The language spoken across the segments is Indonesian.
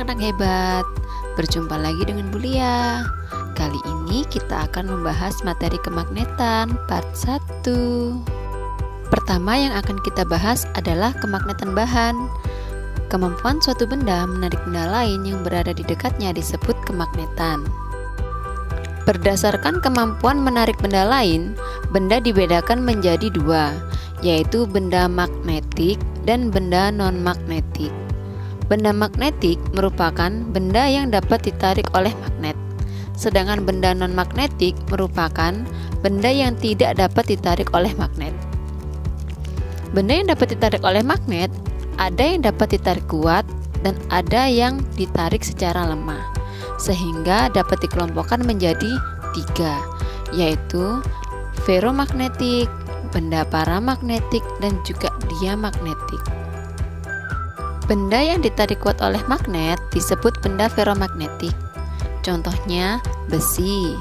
anak-anak hebat, berjumpa lagi dengan Bu Lia. Kali ini kita akan membahas materi kemagnetan part 1. Pertama yang akan kita bahas adalah kemagnetan bahan. Kemampuan suatu benda menarik benda lain yang berada di dekatnya disebut kemagnetan. Berdasarkan kemampuan menarik benda lain, benda dibedakan menjadi dua, yaitu benda magnetik dan benda non-magnetik. Benda magnetik merupakan benda yang dapat ditarik oleh magnet, sedangkan benda non-magnetik merupakan benda yang tidak dapat ditarik oleh magnet. Benda yang dapat ditarik oleh magnet, ada yang dapat ditarik kuat dan ada yang ditarik secara lemah, sehingga dapat dikelompokkan menjadi 3, yaitu ferromagnetik, benda paramagnetik, dan juga diamagnetik. Benda yang ditarik kuat oleh magnet disebut benda ferromagnetik. Contohnya besi,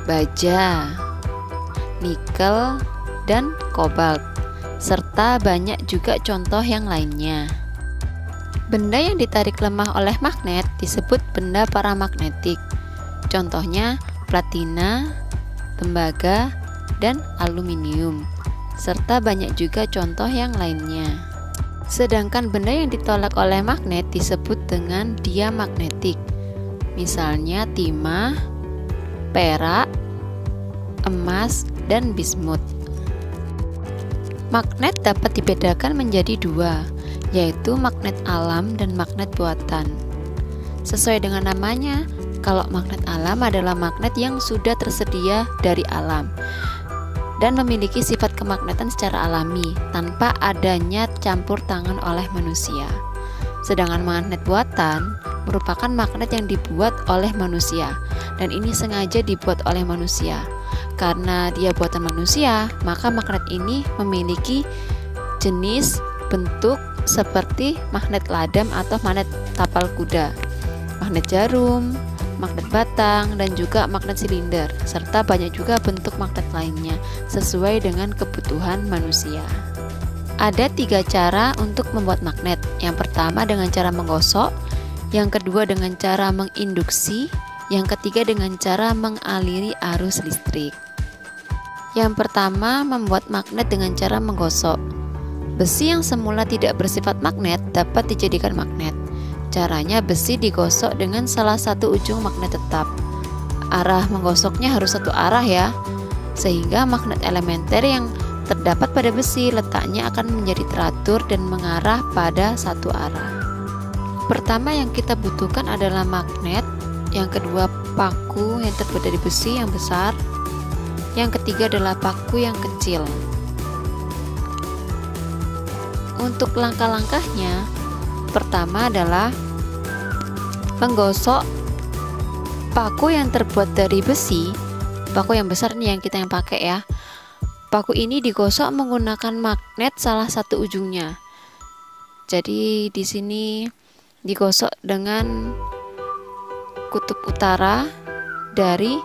baja, nikel, dan kobalt, serta banyak juga contoh yang lainnya. Benda yang ditarik lemah oleh magnet disebut benda paramagnetik. Contohnya platina, tembaga, dan aluminium, serta banyak juga contoh yang lainnya. Sedangkan benda yang ditolak oleh magnet disebut dengan diamagnetik. Misalnya timah, perak, emas, dan bismut. Magnet dapat dibedakan menjadi dua, yaitu magnet alam dan magnet buatan. Sesuai dengan namanya, kalau magnet alam adalah magnet yang sudah tersedia dari alam dan memiliki sifat kemagnetan secara alami tanpa adanya campur tangan oleh manusia. Sedangkan magnet buatan merupakan magnet yang dibuat oleh manusia, dan ini sengaja dibuat oleh manusia. Karena dia buatan manusia, maka magnet ini memiliki jenis bentuk seperti magnet ladam atau magnet tapal kuda, magnet jarum, magnet batang, dan juga magnet silinder, serta banyak juga bentuk magnet lainnya sesuai dengan kebutuhan manusia. Ada 3 cara untuk membuat magnet. Yang pertama dengan cara menggosok, yang kedua dengan cara menginduksi, yang ketiga dengan cara mengaliri arus listrik. Yang pertama, membuat magnet dengan cara menggosok. Besi yang semula tidak bersifat magnet dapat dijadikan magnet. Caranya, besi digosok dengan salah satu ujung magnet tetap. Arah menggosoknya harus satu arah ya, sehingga magnet elementer yang terdapat pada besi letaknya akan menjadi teratur dan mengarah pada satu arah. Pertama yang kita butuhkan adalah magnet, yang kedua paku yang terbuat dari besi yang besar, yang ketiga adalah paku yang kecil. Untuk langkah-langkahnya, pertama adalah menggosok paku yang terbuat dari besi. Paku yang besar nih yang kita pakai ya. Paku ini digosok menggunakan magnet salah satu ujungnya. Jadi di sini digosok dengan kutub utara dari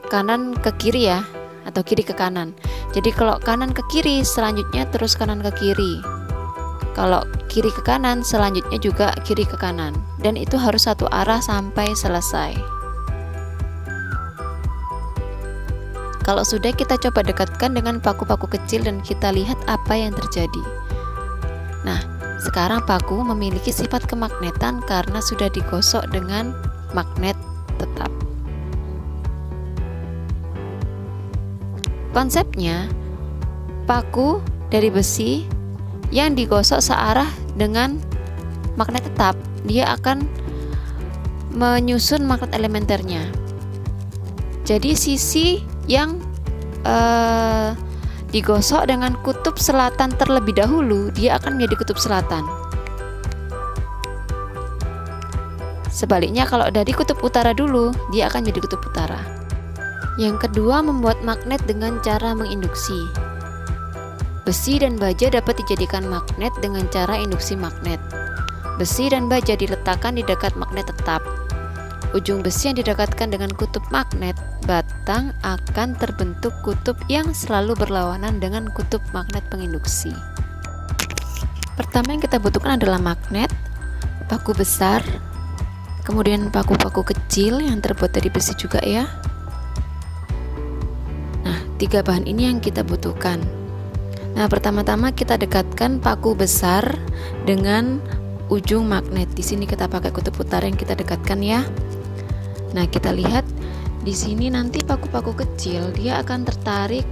kanan ke kiri ya, atau kiri ke kanan. Jadi kalau kanan ke kiri, selanjutnya terus kanan ke kiri. Kalau kiri ke kanan, selanjutnya juga kiri ke kanan, dan itu harus satu arah sampai selesai. Kalau sudah, kita coba dekatkan dengan paku-paku kecil dan kita lihat apa yang terjadi. Nah, sekarang paku memiliki sifat kemagnetan karena sudah digosok dengan magnet tetap. Konsepnya, paku dari besi yang digosok searah dengan magnet tetap, dia akan menyusun magnet elementernya. Jadi sisi yang digosok dengan kutub selatan terlebih dahulu, dia akan menjadi kutub selatan. Sebaliknya kalau dari kutub utara dulu, dia akan jadi kutub utara. Yang kedua, membuat magnet dengan cara menginduksi. Besi dan baja dapat dijadikan magnet dengan cara induksi magnet. Besi dan baja diletakkan di dekat magnet tetap. Ujung besi yang didekatkan dengan kutub magnet batang akan terbentuk kutub yang selalu berlawanan dengan kutub magnet penginduksi. Pertama yang kita butuhkan adalah magnet. paku besar, kemudian paku-paku kecil yang terbuat dari besi juga ya. Nah, 3 bahan ini yang kita butuhkan. Nah, pertama-tama kita dekatkan paku besar dengan ujung magnet. Di sini kita pakai kutub utara yang kita dekatkan ya. Nah, kita lihat di sini nanti paku-paku kecil dia akan tertarik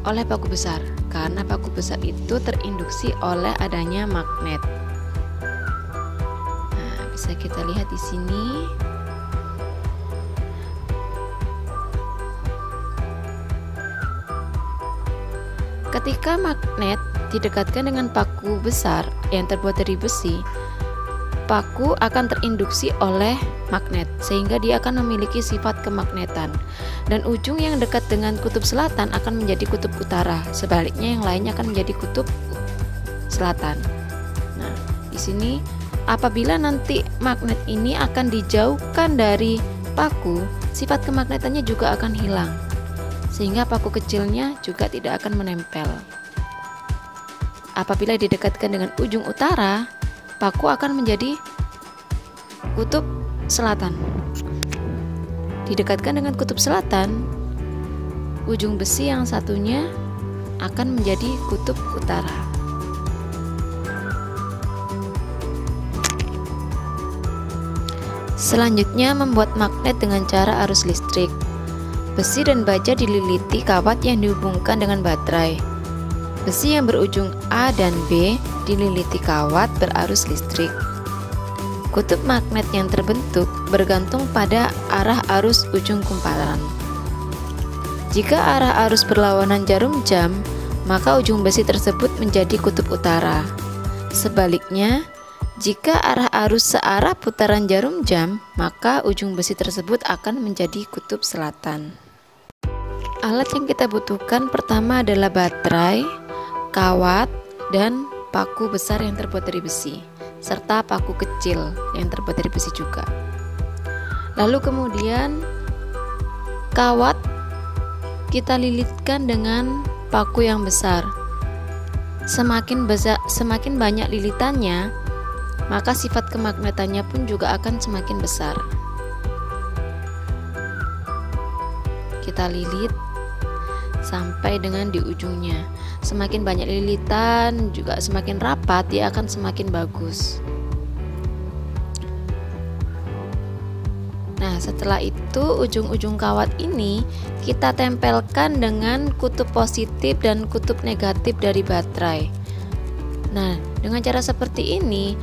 oleh paku besar karena paku besar itu terinduksi oleh adanya magnet. Nah, bisa kita lihat di sini. Ketika magnet didekatkan dengan paku besar yang terbuat dari besi, paku akan terinduksi oleh magnet sehingga dia akan memiliki sifat kemagnetan, dan ujung yang dekat dengan kutub selatan akan menjadi kutub utara, sebaliknya yang lainnya akan menjadi kutub selatan. Nah, di sini apabila nanti magnet ini akan dijauhkan dari paku, sifat kemagnetannya juga akan hilang, sehingga paku kecilnya juga tidak akan menempel. Apabila didekatkan dengan ujung utara, paku akan menjadi kutub selatan. Didekatkan dengan kutub selatan, ujung besi yang satunya akan menjadi kutub utara. Selanjutnya, membuat magnet dengan cara arus listrik. Besi dan baja dililiti kawat yang dihubungkan dengan baterai. Besi yang berujung A dan B dililiti kawat berarus listrik. Kutub magnet yang terbentuk bergantung pada arah arus ujung kumparan. Jika arah arus berlawanan jarum jam, maka ujung besi tersebut menjadi kutub utara. Sebaliknya, jika arah arus searah putaran jarum jam, maka ujung besi tersebut akan menjadi kutub selatan. Alat yang kita butuhkan pertama adalah baterai, kawat, dan paku besar yang terbuat dari besi, serta paku kecil yang terbuat dari besi juga. Lalu kemudian kawat kita lilitkan dengan paku yang besar. Semakin banyak lilitannya, maka sifat kemagnetannya pun juga akan semakin besar. Kita lilit sampai dengan di ujungnya. Semakin banyak lilitan juga semakin rapat, dia akan semakin bagus. Nah, setelah itu ujung-ujung kawat ini kita tempelkan dengan kutub positif dan kutub negatif dari baterai. Nah, dengan cara seperti ini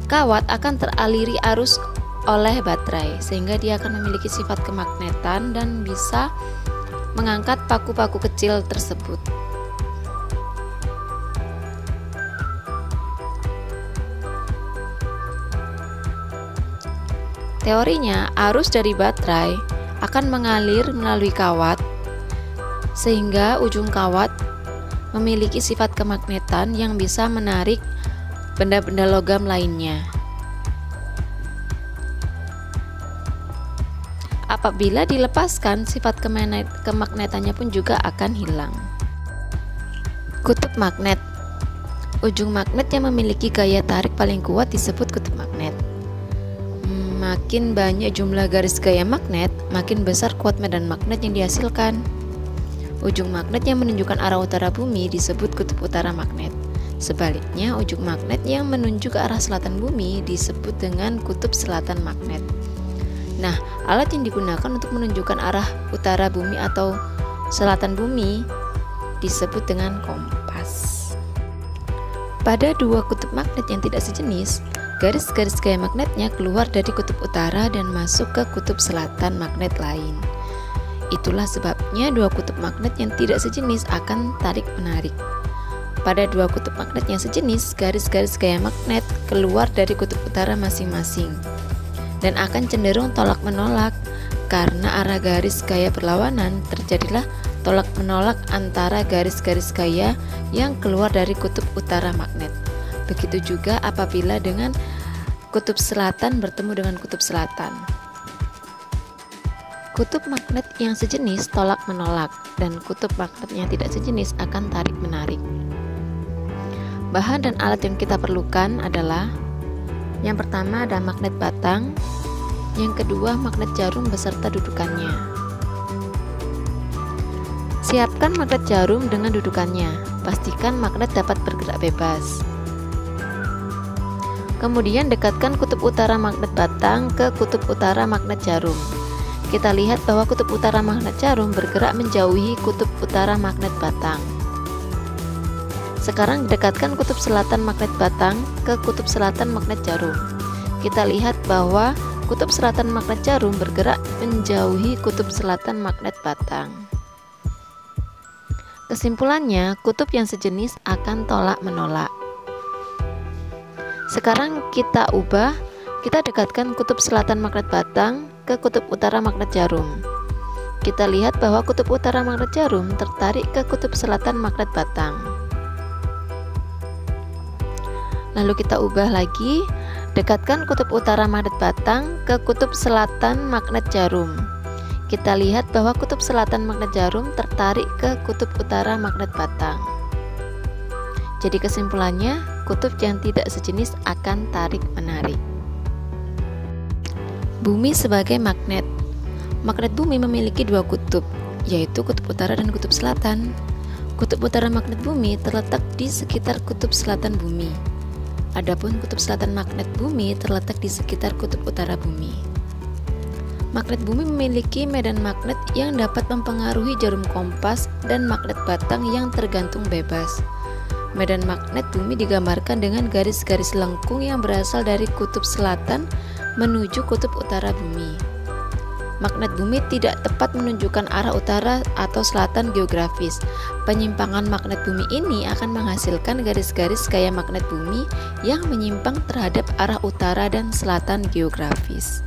kawat akan teraliri arus oleh baterai sehingga dia akan memiliki sifat kemagnetan dan bisa mengangkat paku-paku kecil tersebut. Teorinya, arus dari baterai akan mengalir melalui kawat sehingga ujung kawat memiliki sifat kemagnetan yang bisa menarik benda-benda logam lainnya. Apabila dilepaskan, sifat kemagnetannya pun juga akan hilang. Kutub magnet. Ujung magnet yang memiliki gaya tarik paling kuat disebut kutub magnet. Makin banyak jumlah garis gaya magnet, makin besar kuat medan magnet yang dihasilkan. Ujung magnet yang menunjukkan arah utara bumi disebut kutub utara magnet. Sebaliknya, ujung magnet yang menunjuk ke arah selatan bumi disebut dengan kutub selatan magnet. Nah, alat yang digunakan untuk menunjukkan arah utara bumi atau selatan bumi disebut dengan kompas. Pada dua kutub magnet yang tidak sejenis, garis-garis gaya magnetnya keluar dari kutub utara dan masuk ke kutub selatan magnet lain. Itulah sebabnya dua kutub magnet yang tidak sejenis akan tarik-menarik. Pada dua kutub magnet yang sejenis, garis-garis gaya magnet keluar dari kutub utara masing-masing dan akan cenderung tolak-menolak. Karena arah garis gaya berlawanan, terjadilah tolak-menolak antara garis-garis gaya yang keluar dari kutub utara magnet. Begitu juga apabila dengan kutub selatan bertemu dengan kutub selatan. Kutub magnet yang sejenis tolak-menolak dan kutub magnet yang tidak sejenis akan tarik-menarik. Bahan dan alat yang kita perlukan adalah Yang pertama ada magnet batang, yang kedua magnet jarum beserta dudukannya. Siapkan magnet jarum dengan dudukannya, pastikan magnet dapat bergerak bebas. Kemudian dekatkan kutub utara magnet batang ke kutub utara magnet jarum. Kita lihat bahwa kutub utara magnet jarum bergerak menjauhi kutub utara magnet batang. Sekarang dekatkan kutub selatan magnet batang ke kutub selatan magnet jarum. Kita lihat bahwa kutub selatan magnet jarum bergerak menjauhi kutub selatan magnet batang. Kesimpulannya, kutub yang sejenis akan tolak-menolak. Sekarang kita ubah, kita dekatkan kutub selatan magnet batang ke kutub utara magnet jarum. Kita lihat bahwa kutub utara magnet jarum tertarik ke kutub selatan magnet batang. Lalu kita ubah lagi, dekatkan kutub utara magnet batang ke kutub selatan magnet jarum. Kita lihat bahwa kutub selatan magnet jarum tertarik ke kutub utara magnet batang. Jadi kesimpulannya, kutub yang tidak sejenis akan tarik-menarik. Bumi sebagai magnet. Magnet bumi memiliki dua kutub, yaitu kutub utara dan kutub selatan. Kutub utara magnet bumi terletak di sekitar kutub selatan bumi. Adapun kutub selatan magnet bumi terletak di sekitar kutub utara bumi. Magnet bumi memiliki medan magnet yang dapat mempengaruhi jarum kompas dan magnet batang yang tergantung bebas. Medan magnet bumi digambarkan dengan garis-garis lengkung yang berasal dari kutub selatan menuju kutub utara bumi. Magnet bumi tidak tepat menunjukkan arah utara atau selatan geografis. Penyimpangan magnet bumi ini akan menghasilkan garis-garis gaya magnet bumi yang menyimpang terhadap arah utara dan selatan geografis.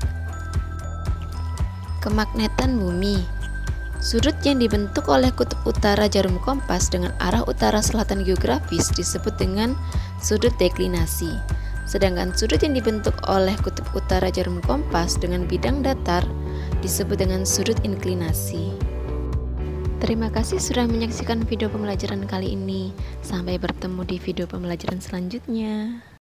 Kemagnetan bumi. Sudut yang dibentuk oleh kutub utara jarum kompas dengan arah utara selatan geografis disebut dengan sudut deklinasi. Sedangkan sudut yang dibentuk oleh kutub utara jarum kompas dengan bidang datar disebut dengan sudut inklinasi. Terima kasih sudah menyaksikan video pembelajaran kali ini. Sampai bertemu di video pembelajaran selanjutnya.